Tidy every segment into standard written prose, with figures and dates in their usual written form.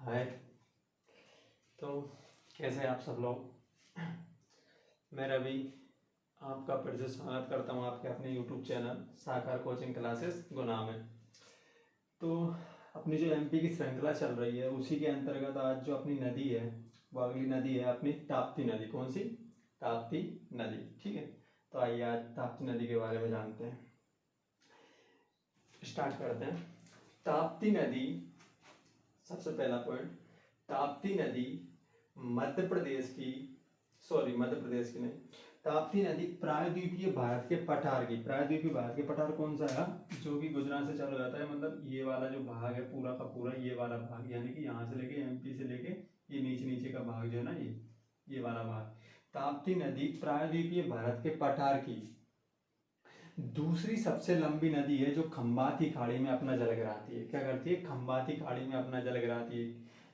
हाय। तो कैसे हैं आप सब लोग। मैं रवि आपका फिर से स्वागत करता हूँ आपके अपने यूट्यूब चैनल साकार कोचिंग क्लासेस गुना में। तो अपनी जो एमपी की श्रृंखला चल रही है उसी के अंतर्गत आज जो अपनी नदी है वो अगली नदी है अपनी ताप्ती नदी। कौन सी? ताप्ती नदी। ठीक है, तो आइए आज ताप्ती नदी के बारे में जानते हैं। स्टार्ट करते हैं। ताप्ती नदी, सबसे पहला पॉइंट, ताप्ती नदी मध्य प्रदेश की नहीं, ताप्ती नदी प्रायद्वीपीय भारत के पठार की, प्रायद्वीपीय भारत के पठार कौन सा है? जो कि गुजरात से चालू जाता है, मतलब ये वाला जो भाग है पूरा का पूरा, ये वाला भाग, यानी कि यहाँ से लेके एमपी से लेके ये नीचे नीचे का भाग जो है ना, ये वाला भाग। ताप्ती नदी प्रायद्वीपीय भारत के पठार की दूसरी सबसे लंबी नदी है जो खंबाती खाड़ी में अपना जल गिराती है। क्या करती है? खंबाती खाड़ी में अपना जल गिराती है।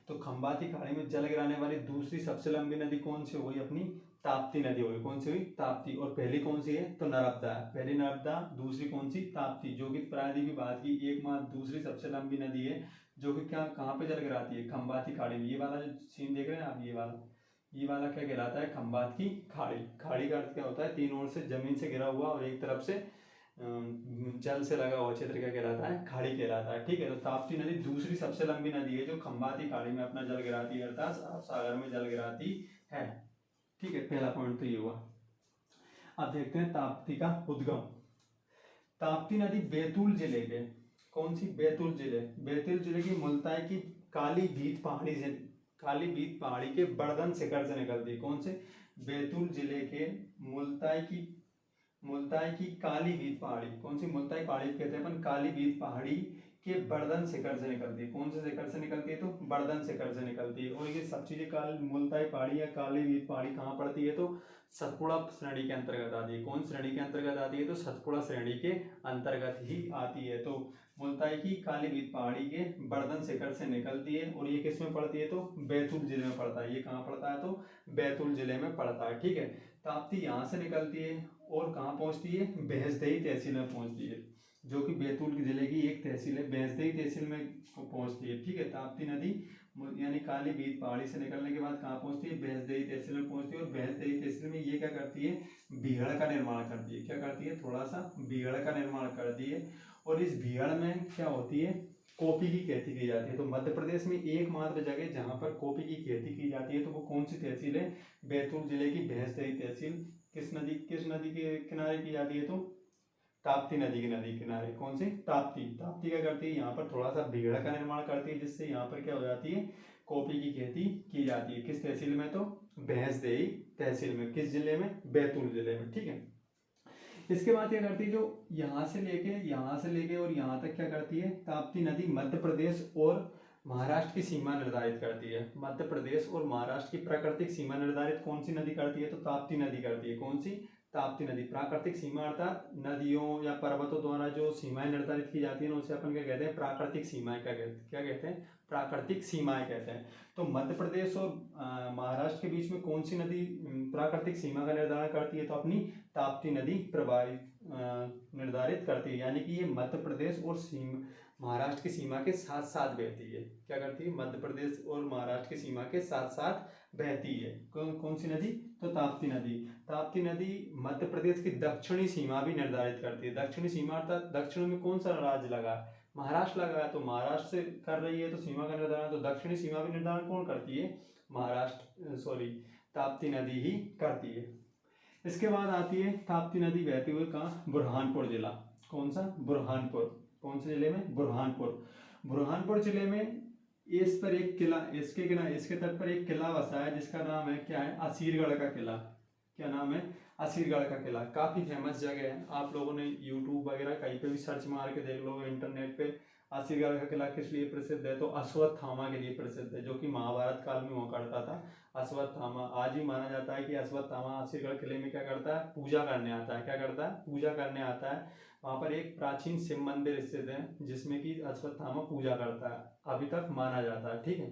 तो खंबाती खाड़ी में जल गिराने वाली दूसरी सबसे लंबी नदी कौन सी हुई? अपनी ताप्ती नदी हुई। कौन सी हुई? ताप्ती। और पहली कौन सी है? तो नर्मदा। पहली नर्मदा, दूसरी कौन सी? ताप्ती, जो कि प्रायद्वीपीय भारत की एकमात्र दूसरी सबसे लंबी नदी है जो कि क्या कहाँ पे जल गिराती है? खंबाती खाड़ी में। ये वाला जो सीन देख रहे हैं आप, ये वाला क्या कहलाता है? खंबात की खाड़ी। खाड़ी का अर्थ क्या होता है? तीन ओर से जमीन से घिरा हुआ और एक तरफ से जल से लगा हुआ क्षेत्र क्या कहलाता है? खाड़ी कहलाता है। ठीक है, तो ताप्ती नदी दूसरी सबसे लंबी नदी है जो खंबाती खाड़ी में अपना जल गिराती है, अर्थात अरब सागर में जल गिराती है। ठीक है, पहला पॉइंट तो ये हुआ। अब देखते हैं ताप्ती का उद्गम। ताप्ती नदी बैतूल जिले के, कौन सी? बैतूल जिले की मुल्ताई की काली भीत पहाड़ी के बड़दन शिखर से निकलती है। कौन से? बैतूल जिले के मुल्ताई की काली भीत पहाड़ी। कौन सी? मुल्ताई पहाड़ी कहते हैं अपन, काली भीत पहाड़ी के बड़दन शिखर से निकलती है। कौन से शिखर से निकलती है? तो बड़दन शिखर से निकलती है। और ये सब चीजें मुल्ताई पहाड़ी या काली भीत पहाड़ी कहाँ पड़ती है? तो सतपुड़ा श्रेणी के अंतर्गत आती है। कौन श्रेणी के अंतर्गत आती है? तो सतपुड़ा श्रेणी के अंतर्गत ही आती है। तो मुल्ताई की काली भीत पहाड़ी के बड़दन शिखर से निकलती है और ये किस में पड़ती है? तो बैतूल जिले में पड़ता है। ये कहाँ पड़ता है? तो बैतूल जिले में पड़ता है। ठीक है, ताप्ती यहाँ से निकलती है और कहाँ पहुँचती है? भैंसदेही तहसील में पहुँचती है, जो कि बैतूल जिले की एक तहसील है। भैंसदेही तहसील में पहुँचती है। ठीक है, ताप्ती नदी यानी काली भीत पहाड़ी से निकलने के बाद कहाँ पहुँचती है? भैंसदेही तहसील में पहुँचती है। और भैंसदेही तहसील में ये क्या करती है? बीहड़ का निर्माण करती है। क्या करती है? थोड़ा सा बीहड़ का निर्माण करती है। और इस बीहड़ में क्या होती है? कॉफी की खेती की जाती है। तो मध्य प्रदेश में एकमात्र जगह जहाँ पर कॉफी की खेती की जाती है तो वो कौन सी तहसील है? बैतूल जिले की भैंसदेही तहसील। किस नदी के किनारे की जाती है? तो ताप्ती नदी के किनारे। कौन सी? ताप्ती। ताप्ती क्या करती है? यहाँ पर थोड़ा सा बीहड़ का निर्माण करती है, जिससे यहाँ पर क्या हो जाती है? कॉफी की खेती की जाती है। किस तहसील में? तो भैंसदेही तहसील में। किस जिले में? बैतूल जिले में। ठीक है, इसके बाद क्या करती है? जो यहाँ से लेके और यहाँ तक क्या करती है? ताप्ती नदी मध्य प्रदेश और महाराष्ट्र की सीमा निर्धारित करती है। मध्य प्रदेश और महाराष्ट्र की प्राकृतिक सीमा निर्धारित कौन सी नदी करती है? तो ताप्ती नदी करती है। कौन सी? ताप्ती नदी। प्राकृतिक सीमा अर्थात नदियों या पर्वतों द्वारा जो सीमाएं निर्धारित की जाती है ना, उसे अपन क्या कहते हैं? प्राकृतिक सीमाएं। क्या कहते हैं? प्राकृतिक सीमाएं कहते हैं। तो मध्य प्रदेश और महाराष्ट्र के बीच में कौन सी नदी प्राकृतिक सीमा का निर्धारण करती है? तो अपनी ताप्ती नदी प्रभावित निर्धारित करती है। यानी कि ये मध्य प्रदेश और महाराष्ट्र की सीमा के साथ साथ बहती है। क्या करती है? मध्य प्रदेश और महाराष्ट्र की सीमा के साथ साथ बहती है। कौन सी नदी? तो ताप्ती नदी। ताप्ती नदी मध्य प्रदेश की दक्षिणी सीमा भी निर्धारित करती है। दक्षिणी सीमा अर्थात दक्षिण में कौन सा राज्य लगा? महाराष्ट्र लगा है, तो महाराष्ट्र से कर रही है तो सीमा का निर्धारण, तो दक्षिणी सीमा भी निर्धारण कौन करती है? ताप्ती नदी ही करती है। इसके बाद आती है ताप्ती नदी बहती हुई कहाँ? बुरहानपुर जिला। कौन सा? बुरहानपुर। कौन से जिले में? बुरहानपुर जिले में इस पर एक किला, इसके तट पर एक किला बसा है जिसका नाम है क्या है? असीरगढ़ का किला। क्या नाम है? असीरगढ़ का किला। काफी फेमस जगह है, आप लोगों ने यूट्यूब वगैरह कहीं पे भी सर्च मार के देख लो इंटरनेट पे। असीरगढ़ का किला किस लिए प्रसिद्ध है? तो अश्वत्थामा के लिए प्रसिद्ध है, जो कि महाभारत काल में हुआ करता था। अश्वत्थामा आज भी माना जाता है कि अश्वत्थामा असीरगढ़ किले में क्या करता है? पूजा करने आता है। क्या करता है? पूजा करने आता है। वहां पर एक प्राचीन शिव मंदिर स्थित है जिसमें कि अश्वत्थामा पूजा करता है, अभी तक माना जाता है। ठीक है,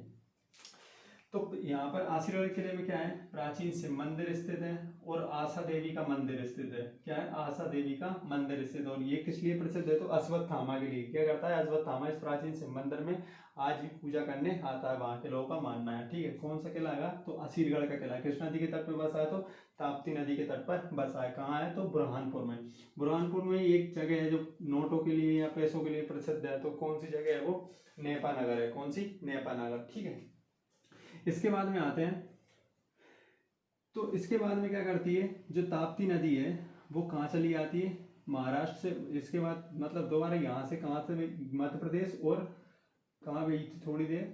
तो यहाँ पर आशीर्वाद किले में क्या है, प्राचीन शिव मंदिर स्थित है और आशा देवी का मंदिर स्थित है। क्या है, आशा देवी का मंदिर स्थित है। और ये किस लिए प्रसिद्ध है, तो अश्वत्थामा के लिए। क्या करता है, अश्वत्थामा इस प्राचीन शिव मंदिर में आज भी पूजा करने आता है, वहां के लोगों का मानना है। ठीक है, कौन सा किला है, तो असीरगढ़ का किला। कृष्णा नदी के तट पर बसा है, तो ताप्ती नदी के तट पर बसा है। कहाँ है, तो बुरहानपुर में। बुरहानपुर में एक जगह है जो नोटों के लिए या पैसों के लिए प्रसिद्ध है, तो कौन सी जगह है, वो नेपा नगर है। कौन सी, नेपा नगर। ठीक है, इसके बाद में आते हैं, तो इसके बाद में क्या करती है, जो ताप्ती नदी है वो कहाँ चली आती है, महाराष्ट्र से। इसके बाद मतलब दोबारा यहाँ से कहाँ से, मध्य प्रदेश, और कहाँ गई थी थोड़ी देर,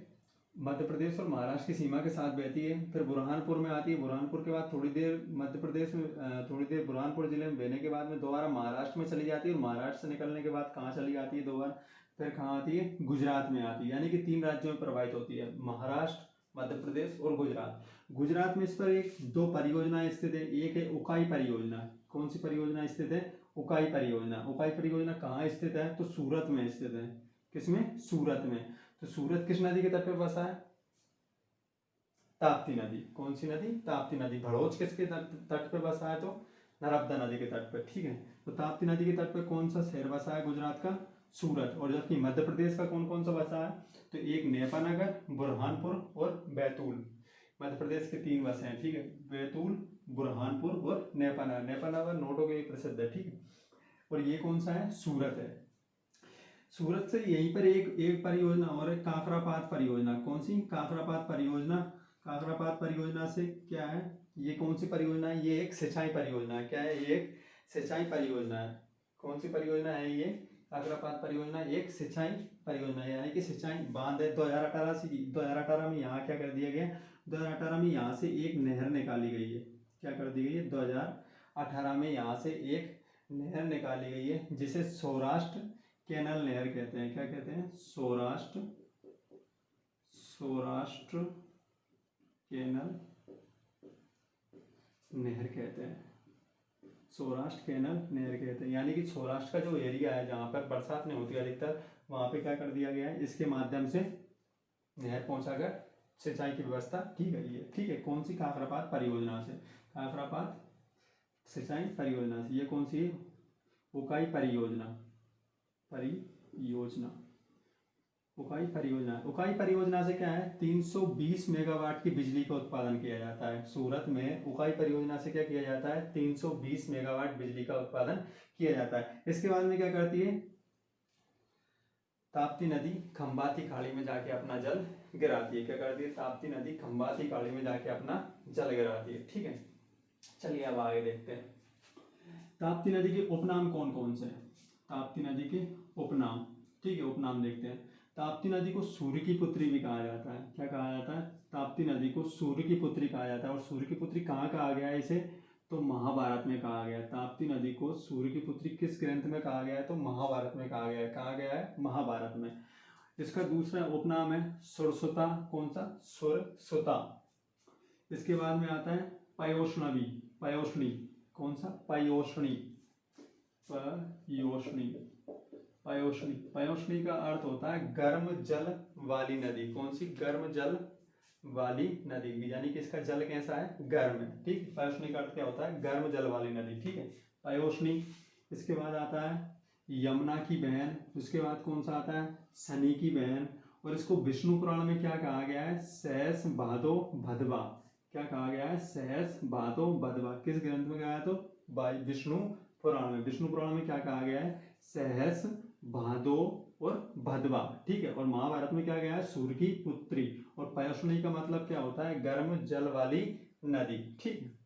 मध्य प्रदेश और महाराष्ट्र की सीमा के साथ बहती है, फिर बुरहानपुर में आती है। बुरहानपुर के बाद थोड़ी देर मध्य प्रदेश में, थोड़ी देर बुरहानपुर जिले में बहने के बाद में दोबारा महाराष्ट्र में चली जाती है, और महाराष्ट्र से निकलने के बाद कहाँ चली जाती है दोबारा, फिर कहाँ आती है, गुजरात में आती है। यानी कि 3 राज्यों में प्रवाहित होती है, महाराष्ट्र, मध्य प्रदेश और गुजरात। गुजरात में इस पर एक 2 परियोजनाएं स्थित है। एक है उकाई परियोजना। कौन सी परियोजना स्थित है, उकाई परियोजना। उकाई परियोजना कहाँ स्थित है, तो सूरत में स्थित है। किसमें, सूरत में। तो सूरत किस नदी के तट पर बसा है, ताप्ती नदी। कौन सी नदी, ताप्ती नदी। भड़ोच किसके तट पे बसा है, तो नर्मदा नदी के तट पर। ठीक है, तो ताप्ती नदी के तट पर कौन सा शहर बसा है गुजरात का, सूरत। और जबकि मध्य प्रदेश का कौन कौन सा बसा है, तो एक नेपा नगर, बुरहानपुर और बैतूल। मध्य प्रदेश के 3 बसे हैं। ठीक है, बैतूल, बुरहानपुर और नेपा नगर। नेपा नगर नोटों के लिए प्रसिद्ध है। ठीक है, और ये कौन सा है, सूरत है। सूरत से यहीं पर एक परियोजना और है, काकरापात परियोजना। कौन सी, काकरापात परियोजना। काकरापात परियोजना से क्या है, ये कौन सी परियोजना है, ये एक सिंचाई परियोजना है। क्या है, ये एक सिंचाई परियोजना है। कौन सी परियोजना है ये, काकरापात परियोजना एक सिंचाई परियोजना है। यानी कि सिंचाई बांध है। 2018 में यहाँ क्या कर दिया गया, 2018 में यहाँ से एक नहर निकाली गई है। क्या कर दी गई है, 2018 में यहाँ से एक नहर निकाली गई है, जिसे सौराष्ट्र कैनल नहर कहते हैं। क्या कहते हैं, सौराष्ट्र कैनल नहर कहते हैं। सौराष्ट्र कैनल नहर कहते हैं। यानी कि सौराष्ट्र का जो एरिया है जहाँ पर बरसात नहीं होती अधिकतर, वहाँ पे क्या कर दिया गया है, इसके माध्यम से नहर पहुंचाकर सिंचाई की व्यवस्था की गई है। ठीक है, कौन सी, काकरापात परियोजना से। काकरापात सिंचाई परियोजना से। ये कौन सी है, उकाई परियोजना। उकाई परियोजना से क्या है, 320 मेगावाट की बिजली का उत्पादन किया जाता है। सूरत में उकाई परियोजना से क्या किया जाता है, 320 मेगावाट बिजली का उत्पादन किया जाता है। इसके बाद में क्या करती है, ताप्ती नदी खंबाती खाड़ी में जाके अपना जल गिराती है। क्या करती है, ताप्ती नदी खंबाती खाड़ी में जाके अपना जल गिराती है। ठीक है, चलिए अब आगे देखते हैं, ताप्ती नदी के उपनाम कौन कौन से हैं। ताप्ती नदी के उपनाम, ठीक है, उपनाम देखते हैं। ताप्ती नदी को सूर्य की पुत्री भी कहा जाता है। क्या कहा जाता है, ताप्ती नदी को सूर्य की पुत्री कहा जाता है। और सूर्य की पुत्री कहाँ कहा गया है इसे, तो महाभारत में कहा गया है। ताप्ती नदी को सूर्य की पुत्री किस ग्रंथ में कहा गया है, तो महाभारत में कहा गया है। कहा गया है, महाभारत में। इसका दूसरा उपनाम है सुरसुता। कौन सा, सुरसुता। इसके बाद में आता है पयोष्णवी, पयोष्णी। कौन सा, पयोष्णी, पयोष्णी। पयोष्णी का अर्थ होता है गर्म जल वाली नदी। कौन सी, गर्म जल वाली नदी। यानी कि इसका जल कैसा है, गर्म है। ठीक, पयोष्णी का अर्थ क्या होता है, गर्म जल वाली नदी। ठीक है, पयोष्णी। इसके बाद आता है यमुना की बहन। उसके बाद कौन सा आता है, शनि की बहन। और इसको विष्णु पुराण में क्या कहा गया है, सहस भादो भदवा। क्या कहा गया है, सहस भादो भदवा। किस ग्रंथ में कहा है, तो विष्णु पुराण में। विष्णु पुराण में क्या कहा गया है, सहस भादो और भदवा। ठीक है, और महाभारत में क्या गया है, सूर्य की पुत्री। और पयोष्णी का मतलब क्या होता है, गर्म जल वाली नदी। ठीक,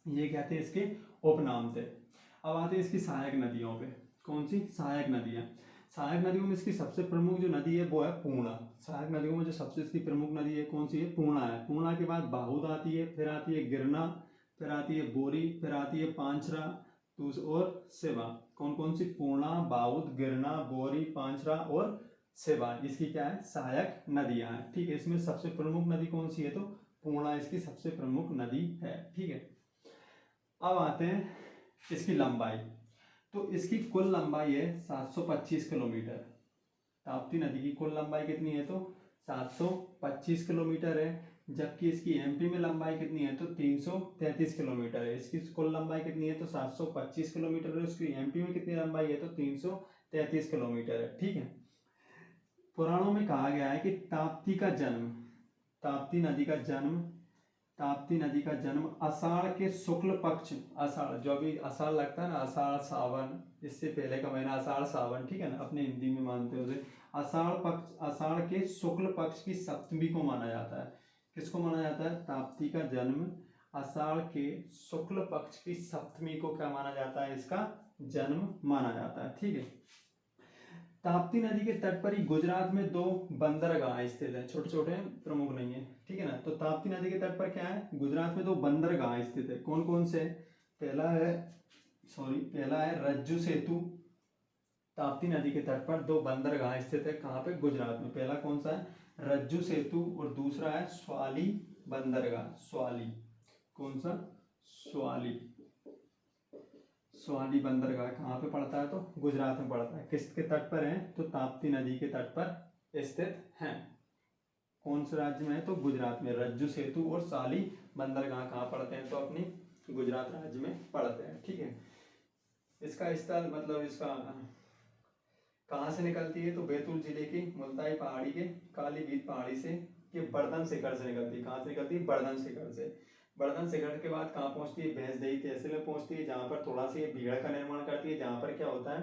ये कहते हैं इसके उपनाम थे। अब आते हैं इसकी सहायक नदियों पे। कौन सी, सहायक नदियां। सहायक नदियों में इसकी सबसे प्रमुख जो नदी है वो है पूर्णा। सहायक नदियों में जो सबसे इसकी प्रमुख नदी है कौन सी है, पूर्णा है। पूर्णा के बाद बाहुद आती है, फिर आती है गिरना, फिर आती है बोरी, फिर आती है पांचरा और सेवा। कौन कौन सी, पूर्णा, बाहुद, गिरना, बोरी, पांचरा और सेवा। इसकी क्या है, सहायक नदियां हैं। ठीक है, इसमें सबसे प्रमुख नदी कौन सी है, तो पूर्णा इसकी सबसे प्रमुख नदी है। ठीक है, अब आते हैं इसकी लंबाई। तो इसकी कुल लंबाई है 725 किलोमीटर। ताप्ती नदी की कुल लंबाई कितनी है, तो 725 किलोमीटर है। जबकि इसकी एमपी में लंबाई कितनी है तो 333 किलोमीटर है। इसकी कुल लंबाई कितनी है तो 725 किलोमीटर है। उसकी एमपी में कितनी लंबाई है तो 333 किलोमीटर है। ठीक है। पुराणों में कहा गया है कि ताप्ती नदी का जन्म ताप्ती नदी का जन्म आषाढ़ के शुक्ल पक्ष, आषाढ़ जो अभी आषाढ़ लगता है ना, आषाढ़ सावन, इससे पहले का महीना आषाढ़ सावन, ठीक है ना, अपने हिंदी में मानते हो उसे। आषाढ़ के शुक्ल पक्ष की सप्तमी को माना जाता है। किसको माना जाता है? ताप्ती का जन्म आषाढ़ के शुक्ल पक्ष की सप्तमी को क्या माना जाता है? इसका जन्म माना जाता है। ठीक है। ताप्ती नदी के तट पर ही गुजरात में दो बंदरगाह स्थित है। छोटे छोटे हैं, प्रमुख नहीं है। ठीक है ना। तो ताप्ती नदी के तट पर क्या है? गुजरात में दो बंदरगाह स्थित है। कौन कौन से? पहला है रज्जू सेतु। ताप्ती नदी के तट पर दो बंदरगाह स्थित है। कहाँ पे? गुजरात में। पहला कौन सा है? रज्जू सेतु, और दूसरा है स्वाली बंदरगाह। स्वाली, कौन सा? स्वाली बंदरगाह कहाँ पे पड़ता है? तो गुजरात में पड़ता है। किसके तट पर है? तो ताप्ती नदी के तट पर स्थित है। कौन से राज्य में है? तो गुजरात में। रज्जू सेतु और स्वाली बंदरगाह कहाँ पड़ते हैं? तो अपनी गुजरात राज्य में पड़ते हैं। ठीक है। इसका स्थल मतलब इसका कहाँ से निकलती है? तो बैतूल जिले की मुल्ताई पहाड़ी के कालीबीत पहाड़ी से के बर्धन शिखर से निकलती है। कहाँ से निकलती है? बर्धन शिखर से। बर्धन शिखर के बाद कहाँ पहुंचती है? भैंसदेही तहसील में पहुंचती है, जहाँ पर थोड़ा सी भीड़ का निर्माण करती है, जहाँ पर क्या होता है?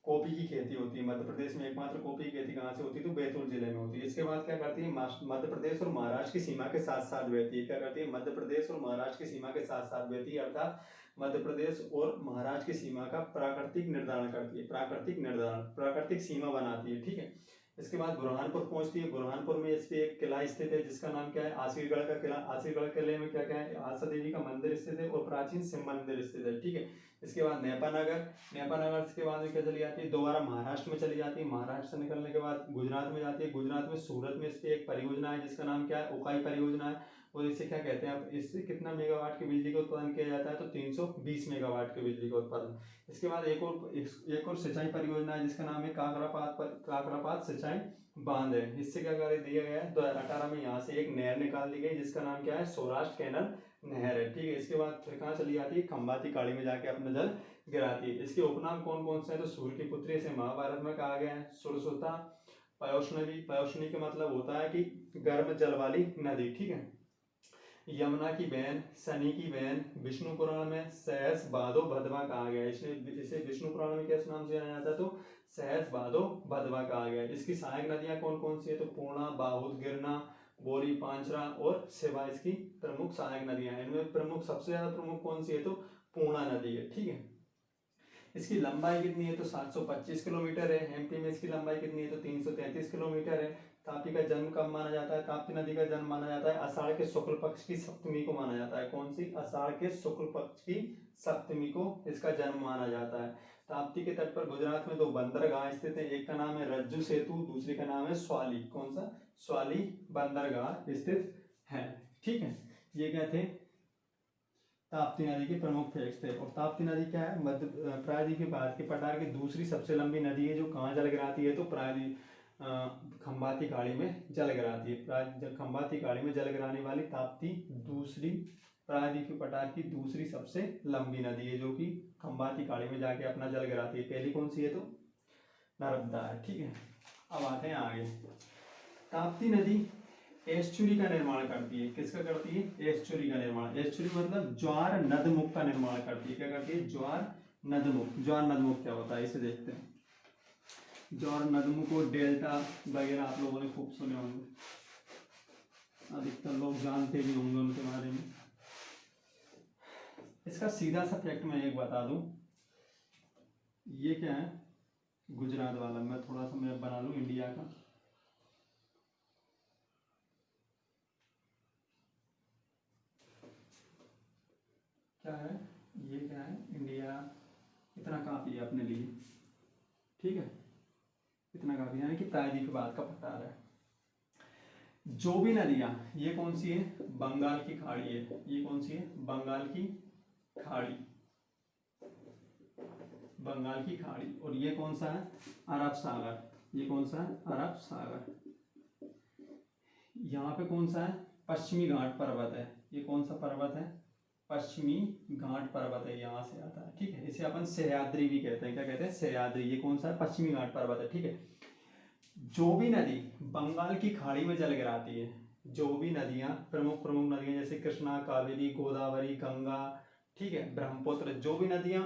कॉफी की खेती होती है। मध्य प्रदेश में एकमात्र कॉफी की खेती कहाँ से होती है? तो बैतूल जिले में होती है। इसके बाद क्या करती है? मध्य प्रदेश और महाराष्ट्र की सीमा के साथ साथ बहती है। क्या करती है? मध्य प्रदेश और महाराष्ट्र की सीमा के साथ साथ बहती है, अर्थात मध्य प्रदेश और महाराष्ट्र की सीमा का प्राकृतिक निर्धारण करती है। प्राकृतिक सीमा बनाती है। ठीक है। इसके बाद बुरहानपुर पहुंचती है। बुरहानपुर में इसके एक किला स्थित है, जिसका नाम क्या है? आसिरगढ़ का किला। आसिरगढ़ किले में क्या क्या है? आशा देवी का मंदिर स्थित है और प्राचीन शिव मंदिर स्थित है। ठीक है। इसके बाद नेपानगर के बाद में क्या चली जाती है? दोबारा महाराष्ट्र में चली जाती है। महाराष्ट्र से निकलने के बाद गुजरात में जाती है। गुजरात में सूरत में इसकी एक परियोजना है, जिसका नाम क्या है? उकाई परियोजना है। और इससे क्या कहते हैं? अब इससे कितना मेगावाट की बिजली का उत्पादन किया जाता है? तो 320 मेगावाट की बिजली का उत्पादन। इसके बाद एक और सिंचाई परियोजना है, जिसका नाम है काकरापात सिंचाई बांध है। इससे क्या कर दिया गया है? 2018 में यहाँ से एक नहर निकाल दी गई, जिसका नाम क्या है? सौराष्ट्र कैनल नहर है। ठीक है। इसके बाद फिर कहाँ चली जाती है? खंबाती खाड़ी में जाके अपना जल गिराती है। इसके उपनाम कौन कौन से हैं? तो सूर्य की पुत्री से महाभारत में कहा गया है। सुरसुता, पयोष्णवी। पयोष्णी का मतलब होता है कि गर्म जल वाली नदी। ठीक है। यमुना की बहन, शनि की बहन। विष्णु पुराण में सहस बाधो भदवा कहा गया है। इसे विष्णु पुराण में किस नाम से जाना जाता है? तो सहस बाधो भदवा कहा गया है। इसकी सहायक नदियां कौन कौन सी है? तो पूर्णा, बाहुत, गिरना, बोरी, पांचरा और सेवा इसकी प्रमुख सहायक नदियां हैं। इनमें सबसे ज्यादा प्रमुख कौन सी है? तो पूर्णा नदी है। ठीक है। इसकी लंबाई कितनी है? तो 725 किलोमीटर है। एमपी में इसकी लंबाई कितनी है? तो 333 किलोमीटर है। ताप्ती का जन्म कब माना जाता है? ताप्ती नदी का जन्म माना जाता है आषाढ़ के शुक्ल पक्ष की सप्तमी को माना जाता है। कौन सी? आषाढ़ के शुक्ल पक्ष की सप्तमी को इसका जन्म माना जाता है। ताप्ती के तट पर गुजरात में दो बंदरगाह स्थित है। एक का नाम है रज्जू सेतु, दूसरे का नाम है स्वाली। कौन सा? स्वाली बंदरगाह स्थित है। ठीक है। ये क्या थे? ताप्ती नदी के प्रमुख फैक्ट्स थे। और ताप्ती नदी क्या है? मध्य प्रायद्वीप के बाद के पठार की दूसरी सबसे लंबी नदी है, जो कहाँ जल गिराती है? तो खंबाती खाड़ी में जल गिराती है। खंबाती खाड़ी में जल गिराने वाली ताप्ती दूसरी प्रायद्वीप के पठार की दूसरी सबसे लंबी नदी है, जो कि खंबाती खाड़ी में जाके अपना जल गिराती है। पहली कौन सी है? तो नर्मदा है। ठीक है। अब आते हैं आगे। ताप्ती नदी एस्चुरी का निर्माण करती है। किसका करती है? एस्चुरी का निर्माण। एस्चुरी मतलब ज्वार नदमुख का निर्माण करती है। क्या करती है? ज्वार नदमुख। ज्वार नदमुख क्या होता है, इसे देखते हैं। ज्वार नदमुख और डेल्टा वगैरह आप लोगों ने खूब सुने होंगे, अधिकतर लोग जानते भी होंगे उनके बारे में। इसका सीधा सा फैक्ट मैं एक बता दूं। ये क्या है? गुजरात वाला। मैं थोड़ा सा मैप बना लूं इंडिया का। क्या है? ये क्या है? इंडिया। इतना काफी है अपने लिए। ठीक है। इतना काफी, यानी कि प्रायद्वीप बाद का पठार है। जो भी नदियां, ये कौन सी है? बंगाल की खाड़ी है। ये कौन सी है? बंगाल की खाड़ी। बंगाल की खाड़ी। और ये कौन सा है? अरब सागर। ये कौन सा है? अरब सागर। यहाँ पे कौन सा है? पश्चिमी घाट पर्वत है। ये कौन सा पर्वत है? पश्चिमी घाट पर्वत है, यहाँ से आता है, ठीक है। इसे अपन सह्याद्री भी कहते हैं। क्या कहते हैं? सह्याद्री। ये कौन सा है? पश्चिमी घाट पर्वत है, ठीक है। जो भी नदी बंगाल की खाड़ी में जल गिराती है, जो भी नदियां प्रमुख प्रमुख नदियां जैसे कृष्णा, कावेरी, गोदावरी, गंगा, ठीक है, ब्रह्मपुत्र, जो भी नदियां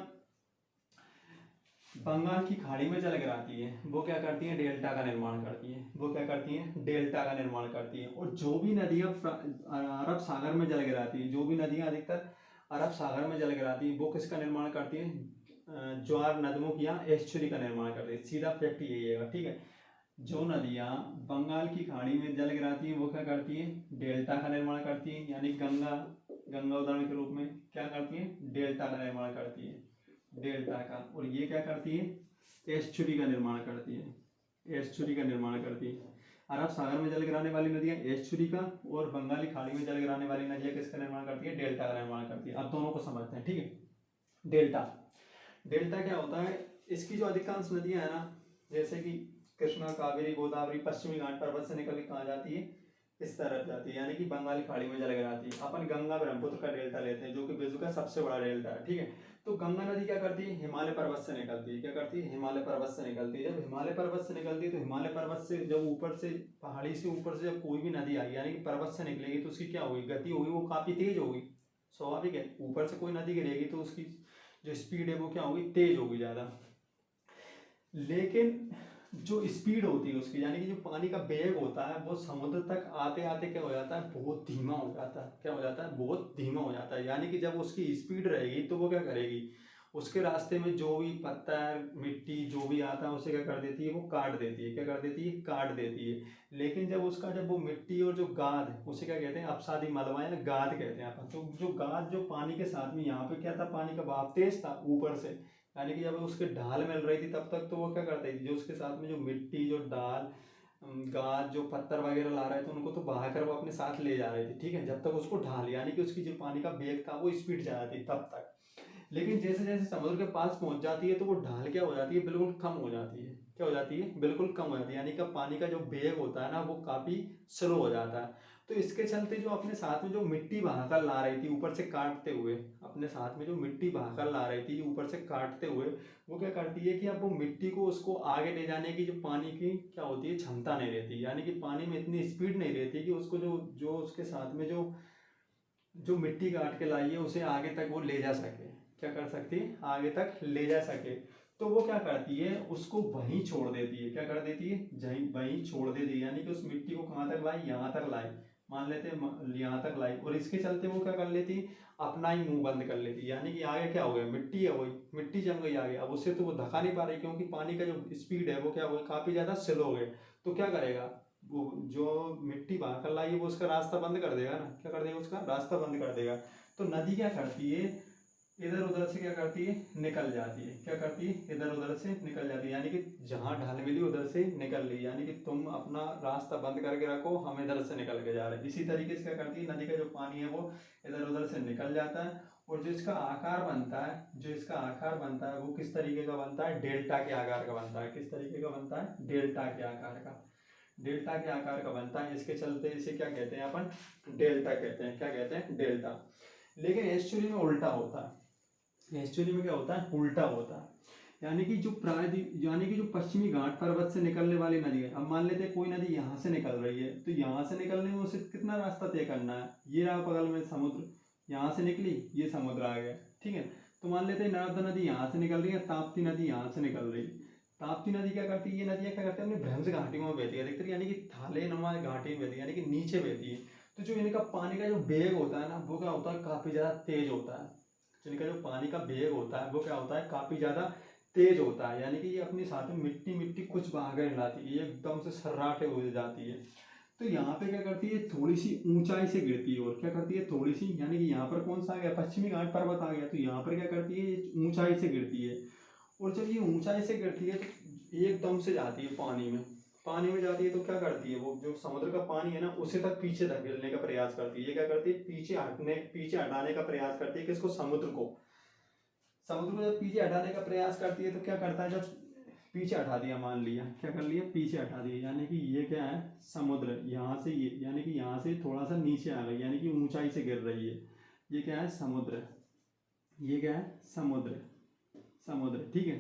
बंगाल की खाड़ी में जल गिराती है वो क्या करती हैं? डेल्टा का निर्माण करती हैं। वो क्या करती हैं? डेल्टा का निर्माण करती हैं। और जो भी नदियां अरब सागर में जल गिराती हैं, जो भी नदियां अधिकतर अरब सागर में जल गिराती हैं, वो किसका निर्माण करती हैं? ज्वार नदमुख या एस्चुरी का निर्माण करती है। सीधा फैक्ट यही है, ठीक है। जो नदियां बंगाल की खाड़ी में जल गिराती हैं वो क्या करती हैं? डेल्टा का निर्माण करती हैं। यानी गंगा, गंगा उदाहरण के रूप में क्या करती हैं? डेल्टा का निर्माण करती है, डेल्टा का। और ये क्या करती है? एस्चुरी का निर्माण करती है, एस्चुरी का निर्माण करती है। अरब सागर में जल गिराने वाली नदियां एस्चुरी का, और बंगाली खाड़ी में जल गिराने वाली नदियां किसका निर्माण करती है? डेल्टा का निर्माण करती है। अब दोनों को समझते हैं, ठीक है। डेल्टा, डेल्टा क्या होता है? इसकी जो अधिकांश नदियां है ना, जैसे कि कृष्णा, कावेरी, गोदावरी पश्चिमी घाट पर्वत से निकल के कहाँ जाती है? इस तरफ जाती है, यानी कि बंगाली खाड़ी में जल गिराती है। अपन गंगा ब्रह्मपुत्र का डेल्टा लेते हैं जो कि विश्व का सबसे बड़ा डेल्टा है, ठीक है। तो गंगा नदी क्या करती है? हिमालय पर्वत से निकलती है। क्या करती है? हिमालय पर्वत से निकलती है। जब हिमालय पर्वत से निकलती है तो हिमालय पर्वत से जब ऊपर से, पहाड़ी से ऊपर से जब कोई भी नदी आई, यानी कि पर्वत से निकलेगी, तो उसकी क्या होगी? गति होगी, वो काफी तेज होगी। स्वाभाविक है, ऊपर से कोई नदी गिरेगी तो उसकी जो स्पीड है वो क्या होगी? तेज होगी ज्यादा। लेकिन जो स्पीड होती है उसकी, यानी कि जो पानी का वेग होता है, वो समुद्र तक आते आते क्या हो जाता है? बहुत धीमा हो जाता है। क्या हो जाता है? बहुत धीमा हो जाता है। यानी कि जब उसकी स्पीड रहेगी तो वो क्या करेगी? उसके रास्ते में जो भी पत्थर, मिट्टी, जो भी आता है उसे क्या कर देती है? वो काट देती है। क्या कर देती है? काट देती है। लेकिन जब उसका, जब वो मिट्टी और जो गाद, उसे क्या कहते हैं? अपसादी मलबा या गाद कहते हैं अपन। तो जो गाद, जो पानी के साथ में, यहाँ पे क्या था? पानी का बहाव तेज था ऊपर से, यानी कि जब उसके ढाल मिल रही थी तब तक तो वो क्या करती थी? जो उसके साथ में जो मिट्टी, जो ढाल, गाद, जो पत्थर वगैरह ला रहे थे उनको तो बहा कर वो अपने साथ ले जा रहे थे, ठीक है, जब तक उसको ढाल, यानी कि उसकी जो पानी का वेग था वो स्पीड जा रही थी तब तक। लेकिन जैसे जैसे समुद्र के पास पहुंच जाती है तो वो ढाल क्या हो जाती है? बिल्कुल कम हो जाती है। क्या हो जाती है? बिल्कुल कम हो जाती है। यानी कि पानी का जो वेग होता है ना वो काफी स्लो हो जाता है। तो इसके चलते जो अपने साथ में जो मिट्टी बहाकर ला रही थी ऊपर से काटते हुए, अपने साथ में जो मिट्टी बहाकर ला रही थी ऊपर से काटते हुए, वो क्या करती है कि अब वो मिट्टी को, उसको आगे ले जाने की जो पानी की क्या होती है? क्षमता नहीं रहती। यानी कि पानी में इतनी स्पीड नहीं रहती कि उसको जो जो उसके साथ में जो जो मिट्टी काट के लाई है उसे आगे तक वो ले जा सके। क्या कर सकती है? आगे तक ले जा सके। तो वो क्या करती है? उसको वहीं छोड़ देती है। क्या कर देती है? वहीं छोड़ देती है। यानी कि उस मिट्टी को कहाँ तक लाई? यहाँ तक लाई, मान लेते हैं यहाँ तक लाई। और इसके चलते वो क्या कर लेती? अपना ही मुंह बंद कर लेती। यानी कि आगे क्या हो गया? मिट्टी है, वही मिट्टी जम गई आगे। अब उससे तो वो धक्का नहीं पा रही, क्योंकि पानी का जो स्पीड है वो क्या हो गया? काफी ज्यादा स्लो हो गया। तो क्या करेगा? वो जो मिट्टी बहाकर लाई है वो उसका रास्ता बंद कर देगा ना। क्या कर देगा? उसका रास्ता बंद कर देगा। तो नदी क्या करती है? इधर उधर से क्या करती है? निकल जाती है। क्या करती है? इधर उधर से निकल जाती है। यानी कि जहां ढाल मिली उधर से निकल ली, यानी कि तुम अपना रास्ता बंद करके रखो, हम इधर से निकल के जा रहे हैं। इसी तरीके से क्या करती है? नदी का जो पानी है वो इधर उधर से निकल जाता है। और जो इसका आकार बनता है, जो इसका आकार बनता है वो किस तरीके का बनता है? डेल्टा के आकार का बनता है। किस तरीके का बनता है? डेल्टा के आकार का। डेल्टा के आकार का बनता है। इसके चलते इसे क्या कहते हैं अपन? डेल्टा कहते हैं। क्या कहते हैं? डेल्टा। लेकिन एस्चुरी में उल्टा होता है। एस्चुरी में क्या होता है? उल्टा होता है। यानी कि जो प्रायद्वीप, यानी कि जो पश्चिमी घाट पर्वत से निकलने वाली नदी है, अब मान लेते हैं कोई नदी यहाँ से निकल रही है, तो यहाँ से निकलने में उसे कितना रास्ता तय करना है? ये रहा बगल में समुद्र, यहाँ से निकली, ये समुद्र आ गया, ठीक है। तो मान लेते हैं नर्मदा नदी यहाँ से निकल रही है, ताप्ती नदी यहाँ से निकल रही है। ताप्ती नदी क्या करती है? ये नदियाँ क्या करती है? अपनी भ्रंश घाटियों में बहती है अधिकतर, यानी कि थाले नुमा घाटी में बहती है, यानी कि नीचे बहती है। तो जो इनका पानी का जो वेग होता है ना वो क्या होता है? काफी ज्यादा तेज होता है। जो इनका जो पानी का वेग होता है वो क्या होता है? काफी ज्यादा तेज होता है। यानी कि ये अपने साथ में मिट्टी मिट्टी कुछ बहाकर हिलाती है, ये एकदम से सर्राटे हो जाती है। तो यहाँ पे क्या करती है? थोड़ी सी ऊंचाई से गिरती है। और क्या करती है? थोड़ी सी, यानी कि यहाँ पर कौन सा आ गया? पश्चिमी घाट पर्वत आ गया। तो यहाँ पर क्या करती है? ये ऊंचाई से गिरती है। और जब ये ऊंचाई से गिरती है तो एकदम से जाती है पानी में। पानी में जाती है तो क्या करती है? वो जो समुद्र का पानी है ना उसे तक पीछे धकेलने का प्रयास करती है। ये क्या करती है? पीछे हटाने का प्रयास करती है। किसको? समुद्र को। समुद्र को जब पीछे हटाने का प्रयास करती है तो क्या करता है? जब पीछे हटा दिया, मान लिया क्या कर लिया, पीछे हटा दिया, यानी कि ये क्या है, समुद्र, यहाँ से ये यानी कि यहाँ से थोड़ा सा नीचे आ गई, यानी कि ऊंचाई से गिर रही है, ये क्या है, समुद्र, ये क्या है, समुद्र, समुद्र, ठीक है।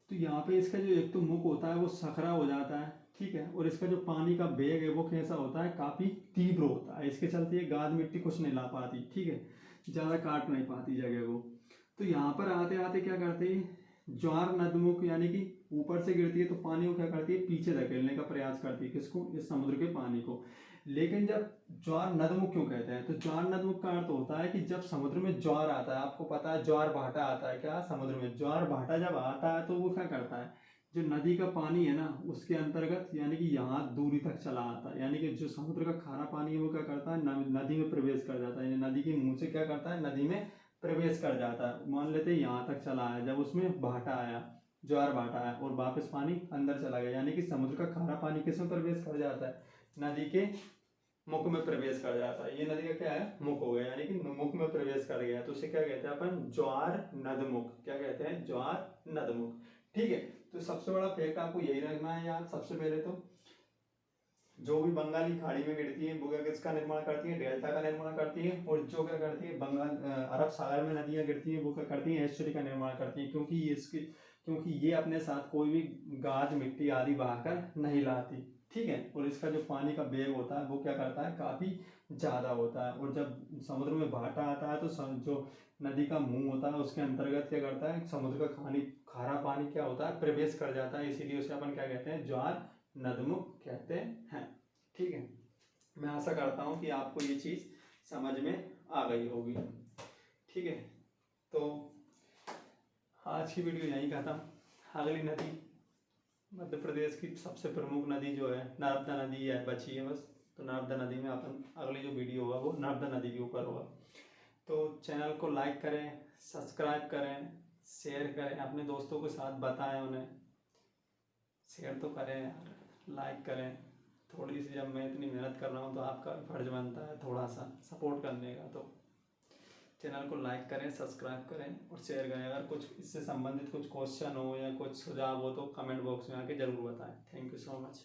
तो यहाँ पे इसका जो एक तो मुख होता है वो सकरा हो जाता है, ठीक है, और इसका जो पानी का वेग है वो कैसा होता है, काफी तीव्र होता है, इसके चलते ये गाद मिट्टी कुछ नहीं ला पाती, ठीक है, ज्यादा काट नहीं पाती जगह को। तो यहाँ पर आते आते क्या करते हैं, ज्वार नदमुख यानी कि ऊपर से गिरती है तो पानी को क्या करती है, पीछे धकेलने का प्रयास करती है, किसको, इस समुद्र के पानी को। लेकिन जब ज्वार नदमुख क्यों कहते हैं, तो ज्वार नदमुख का अर्थ होता है कि जब समुद्र में ज्वार आता है, आपको पता है ज्वार भाटा आता है, क्या समुद्र में ज्वार भाटा जब आता है तो वो क्या करता है, जो नदी का पानी है ना उसके अंतर्गत यानी कि यहाँ दूरी तक चला आता है, यानी कि जो समुद्र का खारा पानी है वो क्या करता है, नदी में प्रवेश कर जाता है, यानी नदी के मुंह से क्या करता है, नदी में प्रवेश कर जाता है। मान लेते हैं यहाँ तक चला आया, जब उसमें भाटा आया, ज्वार भाटा आया और वापस पानी अंदर चला गया, यानी कि समुद्र का खारा पानी किसमें प्रवेश कर जाता है, नदी के मुख में प्रवेश कर जाता है। ये नदी का क्या है, मुख हो गया, यानी कि मुख में प्रवेश कर गया, तो उसे क्या कहते हैं अपन, ज्वार नदमुख, क्या कहते हैं, ज्वार नदमुख, ठीक है। तो सबसे बड़ा फैक्ट आपको यही रखना है यार, सबसे पहले तो जो भी बंगाली खाड़ी में गिरती है वो क्या किसका निर्माण करती है, डेल्टा का निर्माण करती है, और जो क्या करती है अरब सागर में नदियां गिरती हैं वो क्या करती है, एस्चुरी का निर्माण करती है, क्योंकि ये अपने साथ कोई भी गाद मिट्टी आदि बहाकर नहीं लाती, ठीक है, और इसका जो पानी का वेग होता है वो क्या करता है, काफी ज्यादा होता है, और जब समुद्र में भाटा आता है तो जो नदी का मुंह होता है उसके अंतर्गत क्या करता है, समुद्र का खारा पानी क्या होता है, प्रवेश कर जाता है, इसीलिए उसे अपन क्या कहते हैं, ज्वार नदमुख कहते हैं, ठीक है। मैं आशा करता हूँ कि आपको ये चीज़ समझ में आ गई होगी, ठीक है। तो आज की वीडियो यहीं खत्म। अगली नदी मध्य प्रदेश की सबसे प्रमुख नदी जो है नर्मदा नदी है, बची है बस, तो नर्मदा नदी में अपन अगली जो वीडियो होगा वो नर्मदा नदी के ऊपर होगा। तो चैनल को लाइक करें, सब्सक्राइब करें, शेयर करें, अपने दोस्तों के साथ बताएं, उन्हें शेयर तो करें यार, लाइक करें, थोड़ी सी, जब मैं इतनी मेहनत कर रहा हूँ तो आपका फर्ज बनता है थोड़ा सा सपोर्ट करने का। तो चैनल को लाइक करें, सब्सक्राइब करें और शेयर करें। अगर कुछ इससे संबंधित कुछ क्वेश्चन हो या कुछ सुझाव हो तो कमेंट बॉक्स में आके ज़रूर बताएं। Thank you so much.